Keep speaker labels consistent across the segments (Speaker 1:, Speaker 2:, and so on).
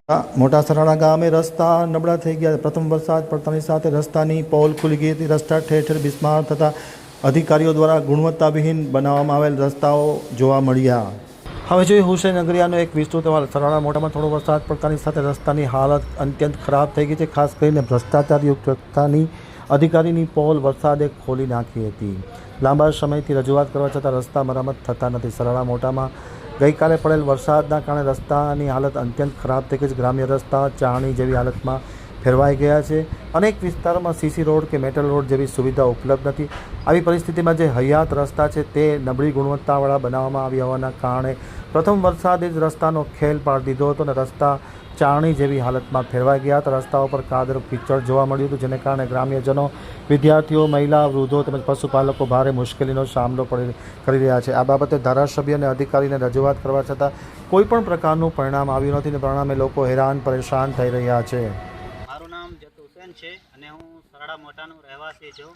Speaker 1: મોટા સરાણા ગામે રસ્તા નબળા થઈ ગયા। પ્રથમ વરસાદ પડતાની સાથે રસ્તાની પોલ ખુલી ગઈ હતી। રસ્તા ઠેર ઠેર બિસ્માર થતાં અધિકારીઓ દ્વારા ગુણવત્તાવિહીન બનાવવામાં આવેલ રસ્તાઓ જોવા મળ્યા। હવે જોઈએ હુસેન નગરિયાનો એક વિસ્તૃત અહેવાલ। સરાણા મોટામાં થોડો વરસાદ પડતાની સાથે રસ્તાની હાલત અત્યંત ખરાબ થઈ ગઈ છે। ખાસ કરીને ભ્રષ્ટાચારયુક્ત રસ્તાની અધિકારીની પોલ વરસાદે ખોલી નાખી હતી। લાંબા સમયથી રજૂઆત કરવા છતાં રસ્તા મરામત થતા નથી। સરાણા મોટામાં ગઈકાલે પડેલ વરસાદના કારણે રસ્તાની હાલત અત્યંત ખરાબ થઈ ગઈ છે। ગ્રામ્ય રસ્તા ચાણી જેવી હાલતમાં ફેરવાઈ ગયા છે। અનેક વિસ્તારોમાં સીસી રોડ કે મેટલ રોડ જેવી સુવિધા ઉપલબ્ધ નથી। આવી પરિસ્થિતિમાં જે હયાત રસ્તા છે તે નબળી ગુણવત્તાવાળા બનાવવામાં આવ્યા હોવાના કારણે પ્રથમ વરસાદે જ રસ્તાનો ખેલ પાડી દીધો હતો અને રસ્તા ચાણી જેવી હાલતમાં ફેરવાઈ ગયા હતા। રસ્તાઓ પર કાદર કીચડ જોવા મળ્યું હતું, જેને કારણે ગ્રામ્યજનો, વિદ્યાર્થીઓ, મહિલા, વૃદ્ધો તેમજ પશુપાલકો ભારે મુશ્કેલીનો સામનો કરી રહ્યા છે। આ બાબતે ધારાસભ્ય અને અધિકારીને રજૂઆત કરવા છતાં કોઈપણ પ્રકારનું પરિણામ આવ્યું નથી અને પરિણામે લોકો હેરાન પરેશાન થઈ રહ્યા છે।
Speaker 2: મારું નામ જત હુસેન છે અને હું સરાડા મોટાનું રહેવાસી છું।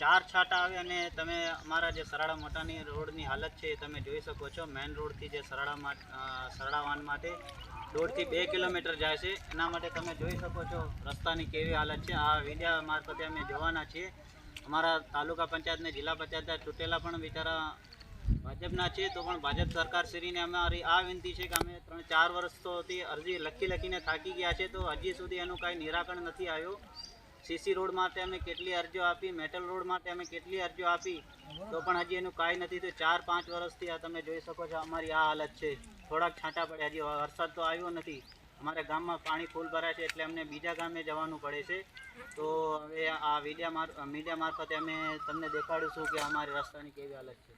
Speaker 2: 4 છાંટા આવે અને તમે અમારા જે સરાડા મોટાની રોડની હાલત છે તમે જોઈ શકો છો। મેઇન રોડથી જે સરાડા વાન માટે 1.5 થી 2 કિલોમીટર જાય છે। એના માટે તમે જોઈ શકો છો રસ્તાની કેવી હાલત છે। આ વિડિયા મારફતે અમે જોવાના છીએ। અમારા તાલુકા પંચાયતને, જિલ્લા પંચાયતના ચૂંટેલા પણ બિચારા ભાજપના છે, તો પણ ભાજપ સરકારશ્રીને અમારી આ વિનંતી છે કે અમે 3-4 વર્ષોથી અરજી લખીને થાકી ગયા છે, તો હજી સુધી એનું કાંઈ નિરાકરણ નથી આવ્યું। સીસી રોડ માટે અમે કેટલી અરજીઓ આપી, મેટલ રોડ માટે અમે કેટલી અરજીઓ આપી, તો પણ હજી એનું કાંઈ નથી। તો 4-5 વર્ષથી આ તમે જોઈ શકો છો અમારી આ હાલત છે। થોડાક છાંટા પડ્યા, હજી વરસાદ તો આવ્યો નથી। અમારે ગામમાં પાણી ફૂલ ભરાય છે એટલે અમને બીજા ગામે જવાનું પડે છે। તો હવે આ મીડિયા મારફતે અમે તમને દેખાડીશું કે અમારી રસ્તાની કેવી હાલત છે।